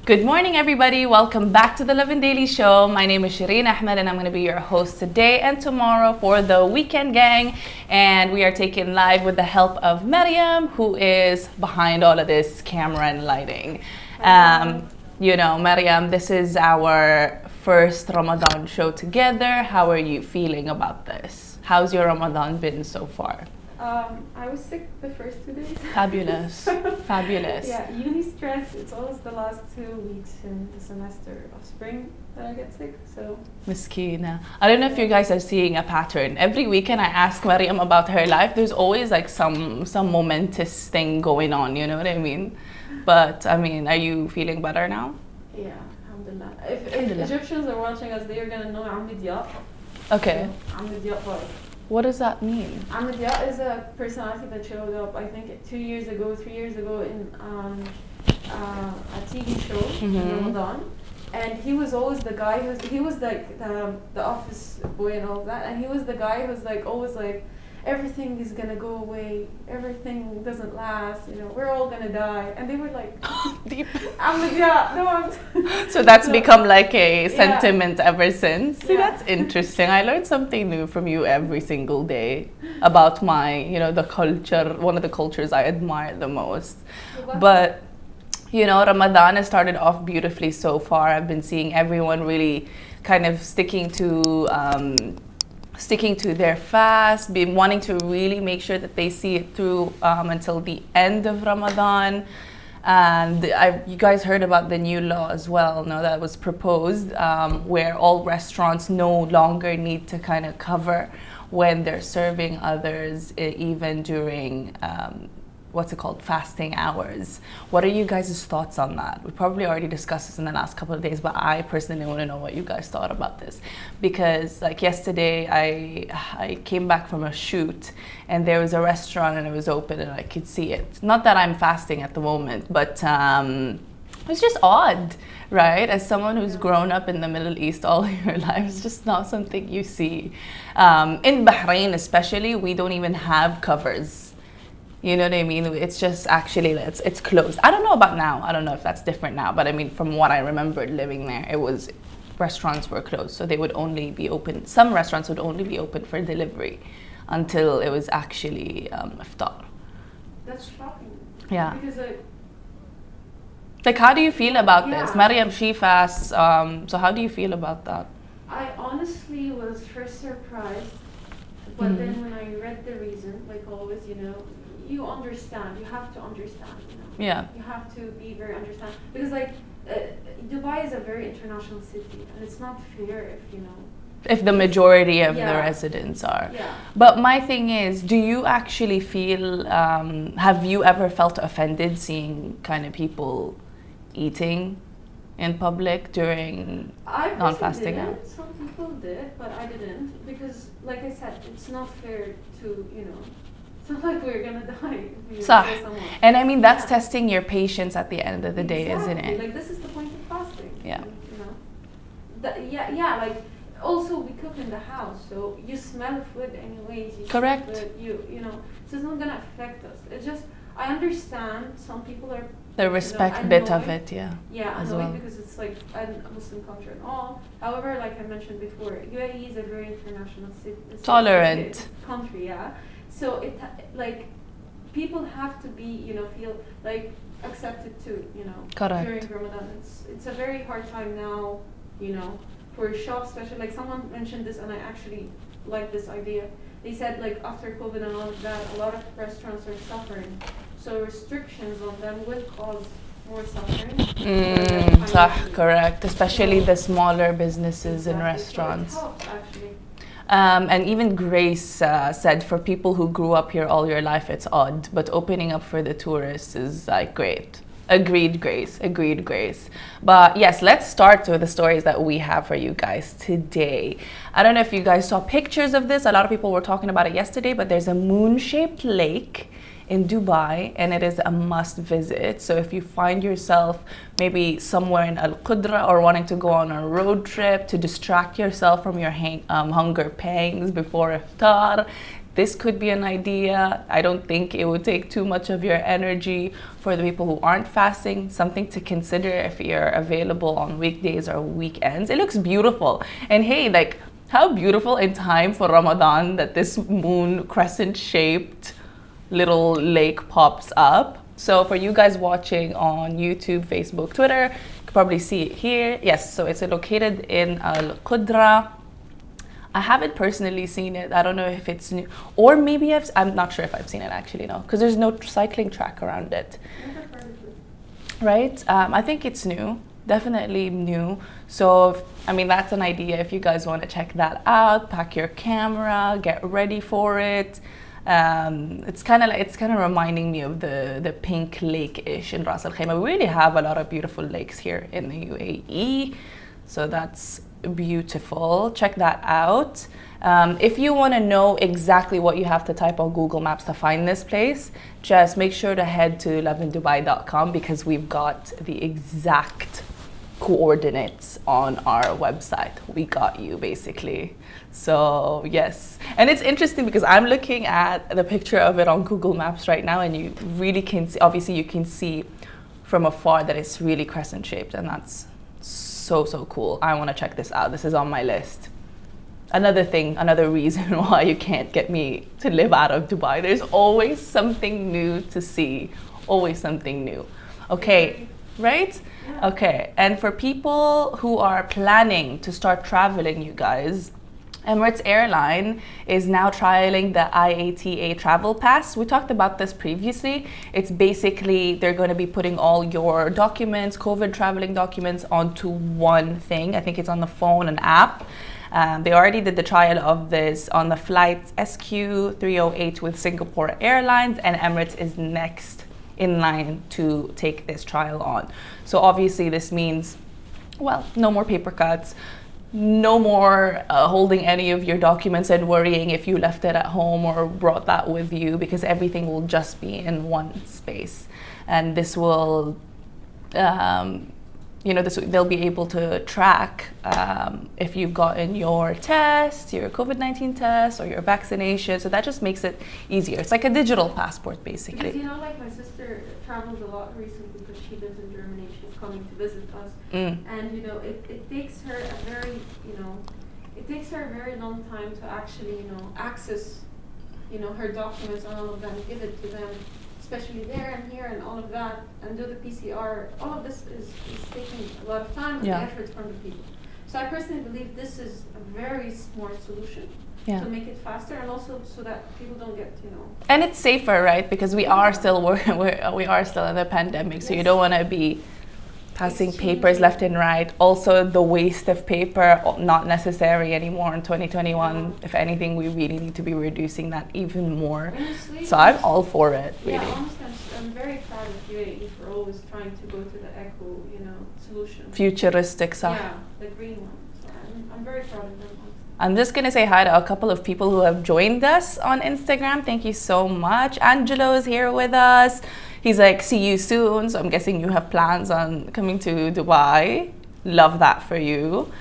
Good morning, everybody. Welcome back to the Lovin Daily Show. My name is Shireen Ahmed, and I'm going to be your host today and tomorrow for the Weekend Gang. And we are taken live with the help of Mariam, who is behind all of this camera and lighting. Mariam, this is our first Ramadan show together. How are you feeling about this? How's your Ramadan been so far? I was sick the first 2 days. Fabulous. Fabulous. Yeah, uni stress. It's always the last 2 weeks in the semester of spring that I get sick, so. Miskina. I don't know if you guys are seeing a pattern. Every weekend I ask Mariam about her life. There's always like some momentous thing going on, you know what I mean? But, I mean, are you feeling better now? Yeah, alhamdulillah. If Egyptians are watching us, they are going to know Amidiyat. Okay. So, Amidiyat vibe. What does that mean? Amidiyat is a personality that showed up, I think, 3 years ago in a TV show in Ramadan. And he was always the guy he was like the office boy and all of that. And he was the guy who's like always like, everything is gonna go away, everything doesn't last, we're all gonna die. And they were like, deep. Amidiyat, no. So that's become like a sentiment ever since. See, that's interesting. I learned something new from you every single day about the culture, one of the cultures I admire the most. But, Ramadan has started off beautifully so far. I've been seeing everyone really kind of sticking to their fast, been wanting to really make sure that they see it through until the end of Ramadan. And you guys heard about the new law as well, no, that was proposed, where all restaurants no longer need to kind of cover when they're serving others, even during fasting hours. What are you guys' thoughts on that? We probably already discussed this in the last couple of days, but I personally want to know what you guys thought about this. Because like yesterday, I came back from a shoot and there was a restaurant and it was open and I could see it. Not that I'm fasting at the moment, but it's just odd, right? As someone who's grown up in the Middle East all your life, it's just not something you see. In Bahrain especially, we don't even have covers. You know what I mean? It's just actually, it's closed. I don't know about now. I don't know if that's different now. But I mean, from what I remembered living there, restaurants were closed. So they would only be open. Some restaurants would only be open for delivery until it was actually iftar. That's shocking. Yeah. Because like, how do you feel about this? Mariam, she fasts. So how do you feel about that? I honestly was first surprised. But then when I read the reason, like always, you understand. You have to understand. Yeah. You have to be very understanding because, Dubai is a very international city, and it's not fair if the majority of the residents are. Yeah. But my thing is, do you actually feel? Have you ever felt offended seeing kind of people eating in public during non-fasting hours? Some people did, but I didn't because, like I said, it's not fair to It's not like we're gonna die if you kill someone. And I mean, that's testing your patience at the end of the day, isn't it? Like, this is the point of fasting. Yeah. Like, also we cook in the house, so you smell food anyways. Correct. So it's not gonna affect us. It's just, I understand some people are the respect bit of it, Yeah, as annoyed well. because it's like a Muslim culture and all. However, like I mentioned before, UAE is a very international tolerant country, yeah. So it people have to be, feel like accepted too, Correct. during Ramadan. It's a very hard time now you know, for shops, especially like someone mentioned this, and I actually like this idea. They said like after COVID and all of that, a lot of restaurants are suffering. So restrictions on them would cause more suffering. Correct. Especially the smaller businesses and restaurants. So it helps, actually. And even Grace said for people who grew up here all your life, it's odd, but opening up for the tourists is like great. Agreed, Grace. Agreed, Grace. But yes, let's start with the stories that we have for you guys today. I don't know if you guys saw pictures of this. A lot of people were talking about it yesterday, but there's a moon-shaped lake in Dubai, and it is a must visit. So if you find yourself maybe somewhere in Al Qudra or wanting to go on a road trip to distract yourself from your hunger pangs before iftar, this could be an idea. I don't think it would take too much of your energy. For the people who aren't fasting, something to consider if you're available on weekdays or weekends. It looks beautiful. And hey, like, how beautiful in time for Ramadan that this moon crescent shaped little lake pops up. So for you guys watching on YouTube, Facebook, Twitter, you can probably see it here. Yes, so it's located in Al Qudra. I haven't personally seen it. I don't know if it's new, or maybe I'm not sure if I've seen it actually, no, because there's no cycling track around it. Right? I think it's new, definitely new. So, I mean, that's an idea if you guys want to check that out. Pack your camera, get ready for it. It's kind of reminding me of the pink lake-ish in Ras Al Khaimah. We really have a lot of beautiful lakes here in the UAE, so that's beautiful. Check that out. If you want to know exactly what you have to type on Google Maps to find this place, just make sure to head to lovindubai.com because we've got the exact coordinates on our website. We got you, basically. So yes, and it's interesting because I'm looking at the picture of it on Google Maps right now, and you really can see, obviously you can see from afar that it's really crescent shaped, and that's so cool. I want to check this out. This is on my list. Another reason why you can't get me to live out of Dubai. There's always something new to see, always something new. Okay, right? Yeah. Okay, and for people who are planning to start traveling, you guys, Emirates Airline is now trialing the IATA travel pass. We talked about this previously. It's basically they're going to be putting all your documents, COVID traveling documents, onto one thing. I think it's on the phone, an app. They already did the trial of this on the flight SQ308 with Singapore Airlines, and Emirates is next in line to take this trial on. So obviously this means, well, no more paper cuts. No more holding any of your documents and worrying if you left it at home or brought that with you, because everything will just be in one space. And this will, they'll be able to track if you've gotten your test, your COVID-19 test, or your vaccination. So that just makes it easier. It's like a digital passport, basically. Because, like my sister travels a lot recently because she lives in Germany. She's coming to visit us. And, it takes her a very, it takes her a very long time to actually, access, her documents and all of them, give it to them, especially there and here and all of that, and do the PCR. All of this is taking a lot of time and effort from the people. So I personally believe this is a very smart solution to make it faster, and also so that people don't get, And it's safer, right? Because we are still we are still in the pandemic, so you don't want to be passing papers left and right. Also, the waste of paper, not necessary anymore in 2021. If anything, we really need to be reducing that even more. Honestly, so I'm all for it, really. Yeah, honestly, I'm very proud of UAE for always trying to go to the eco, solution. Futuristic stuff. Yeah, the green one. So I'm very proud of them. I'm just going to say hi to a couple of people who have joined us on Instagram. Thank you so much. Angelo is here with us. He's like, see you soon. So I'm guessing you have plans on coming to Dubai. Love that for you.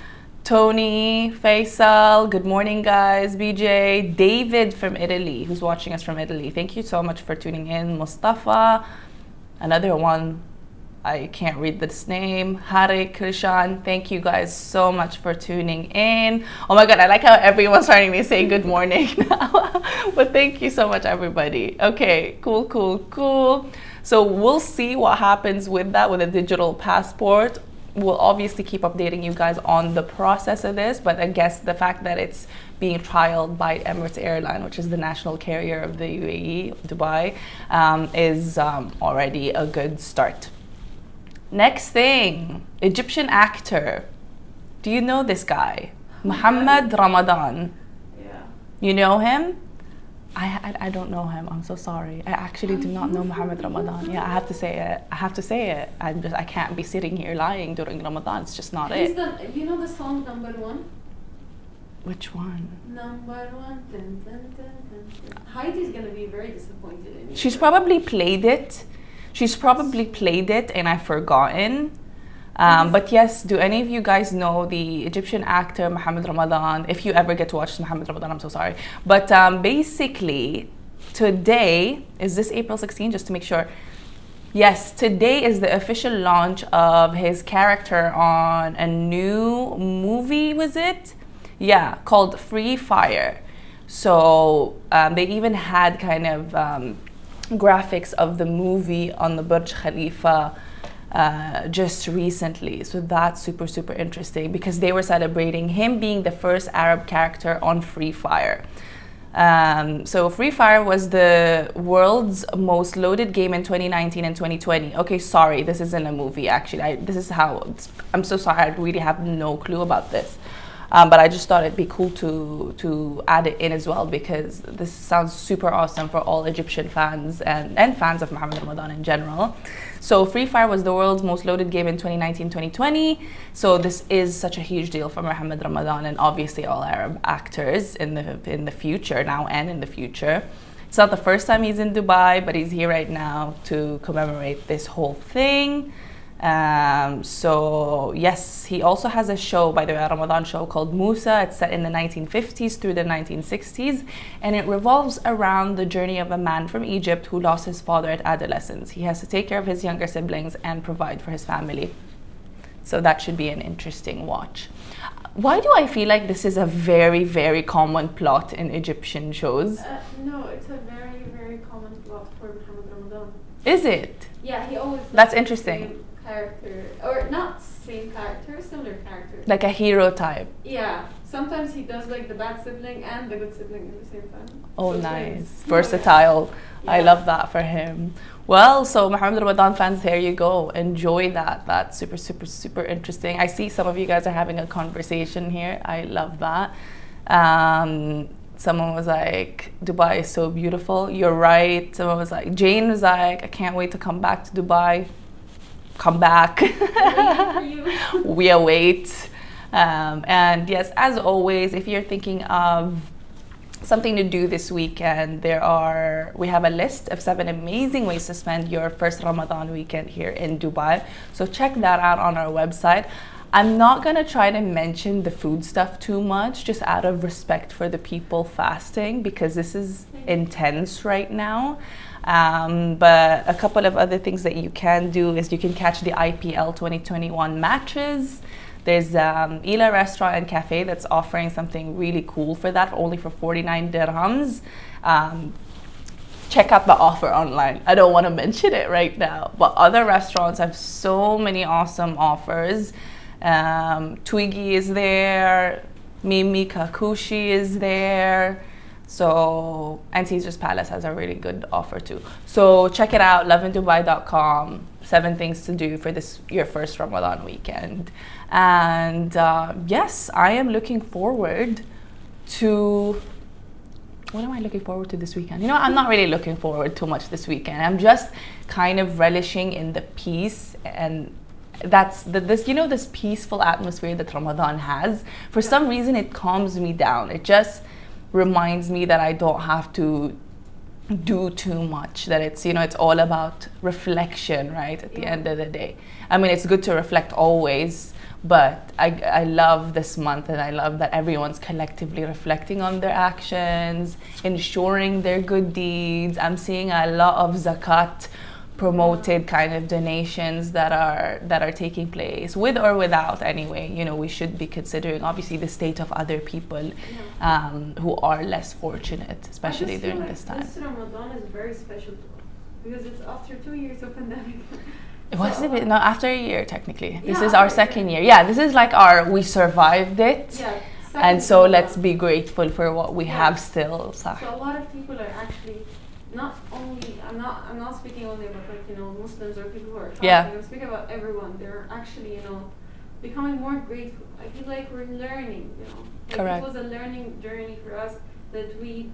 Tony, Faisal, good morning, guys. BJ, David from Italy, who's watching us from Italy. Thank you so much for tuning in. Mustafa, another one. I can't read this name. Harik, Krishan, thank you guys so much for tuning in. Oh my God, I like how everyone's starting to say good morning now. But thank you so much, everybody. Okay, cool. So we'll see what happens with that, with a digital passport. we'll obviously keep updating you guys on the process of this, but I guess the fact that it's being trialed by Emirates Airline, which is the national carrier of the UAE, Dubai, is already a good start. Next thing, Egyptian actor. Do you know this guy? Mohammed Ramadan. Yeah. You know him? I don't know him. I'm so sorry. I actually do not know Mohammed Ramadan. Yeah, I have to say it. I can't be sitting here lying during Ramadan. It's just not it. You know the song Number One? Which one? Number One. Dun, dun, dun, dun, dun. Heidi's gonna be very disappointed in you. She's probably played it. And I've forgotten. But yes, do any of you guys know the Egyptian actor Mohammed Ramadan? If you ever get to watch Mohammed Ramadan, I'm so sorry. But basically, today, is this April 16, just to make sure? Yes, today is the official launch of his character on a new movie, was it? Yeah, called Free Fire. So they even had kind of graphics of the movie on the Burj Khalifa just recently. So that's super, super interesting because they were celebrating him being the first Arab character on Free Fire. So Free Fire was the world's most loaded game in 2019 and 2020. Okay, sorry, this isn't a movie actually. I'm so sorry, I really have no clue about this. But I just thought it'd be cool to add it in as well because this sounds super awesome for all Egyptian fans and fans of Mohammed Ramadan in general. So Free Fire was the world's most loaded game in 2019-2020. So this is such a huge deal for Mohammed Ramadan and obviously all Arab actors in the future now and in the future. It's not the first time he's in Dubai, but he's here right now to commemorate this whole thing. So yes, he also has a show, by the way, a Ramadan show called Musa. It's set in the 1950s through the 1960s, and it revolves around the journey of a man from Egypt who lost his father at adolescence. He has to take care of his younger siblings and provide for his family. So that should be an interesting watch. Why do I feel like this is a very, very common plot in Egyptian shows? No, it's a very, very common plot for Mohammed Ramadan. Is it? Yeah, he always That's interesting. Character, or not same character, similar character. Like a hero type. Yeah, sometimes he does like the bad sibling and the good sibling at the same time. Oh, So nice. twins. Versatile. Yeah. I love that for him. Well, so Mohammed Ramadan fans, there you go. Enjoy that. That's super, super, super interesting. I see some of you guys are having a conversation here. I love that. Someone was like, Dubai is so beautiful. You're right. Someone was like, Jane was like, I can't wait to come back to Dubai. Come back. We await. And yes, as always, if you're thinking of something to do this weekend, we have a list of 7 amazing ways to spend your first Ramadan weekend here in Dubai. So check that out on our website. I'm not gonna try to mention the food stuff too much, just out of respect for the people fasting, because this is intense right now. But a couple of other things that you can do is you can catch the IPL 2021 matches. There's Ila Restaurant and Cafe that's offering something really cool for that, only for 49 dirhams. Check out the offer online. I don't want to mention it right now, but other restaurants have so many awesome offers. Twiggy is there, Mimi Kakushi is there. So, and Caesar's Palace has a really good offer too. So check it out, lovindubai.com. 7 things to do for your first Ramadan weekend. And yes, I am looking forward to, what am I looking forward to this weekend? You know, I'm not really looking forward too much this weekend. I'm just kind of relishing in the peace, and that's this peaceful atmosphere that Ramadan has. For some reason, it calms me down. It just reminds me that I don't have to do too much, that it's all about reflection, right, at the end of the day. I mean, it's good to reflect always, but I love this month, and I love that everyone's collectively reflecting on their actions, ensuring their good deeds. I'm seeing a lot of zakat promoted kind of donations that are taking place, with or without anyway. We should be considering obviously the state of other people who are less fortunate, especially during this time. This Ramadan is very special to us because it's after 2 years of pandemic. It was a bit, no, after a year technically. This Yeah, is our after a second year. Yeah, this is like we survived it. Yeah. And so let's be grateful for what we have still. So a lot of people are actually not only, I'm not speaking only about like, you know, Muslims or people who are fasting. I'm speaking about everyone. They're actually, you know, becoming more grateful. I feel like we're learning, you know. Like Correct. It was a learning journey for us that we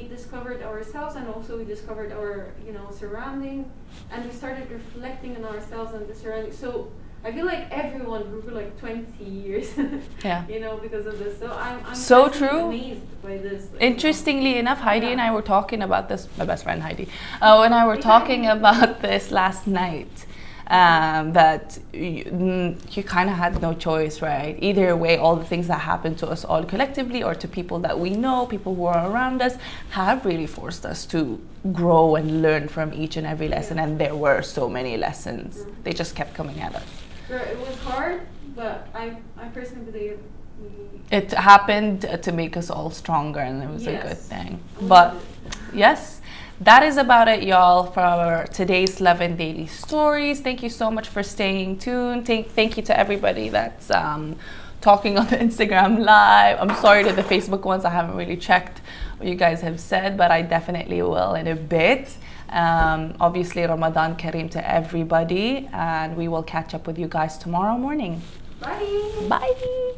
discovered ourselves, and also we discovered our, you know, surrounding, and we started reflecting on ourselves and the surroundings. So I feel like everyone grew for like 20 years, you know, because of this. So I'm so true. Amazed by this. Like, Interestingly enough, Heidi and I were talking about this, my best friend Heidi, and I were talking about this last night, that you kind of had no choice, right? Either way, all the things that happened to us all collectively or to people that we know, people who are around us, have really forced us to grow and learn from each and every lesson. And there were so many lessons. They just kept coming at us. It was hard, but I personally believe it happened to make us all stronger, and it was a good thing. But yes, that is about it, y'all, for today's Lovin Daily Stories. Thank you so much for staying tuned. Thank you to everybody that's talking on the Instagram live. I'm sorry to the Facebook ones. I haven't really checked what you guys have said, but I definitely will in a bit. Obviously, Ramadan Kareem to everybody, and we will catch up with you guys tomorrow morning. Bye. Bye.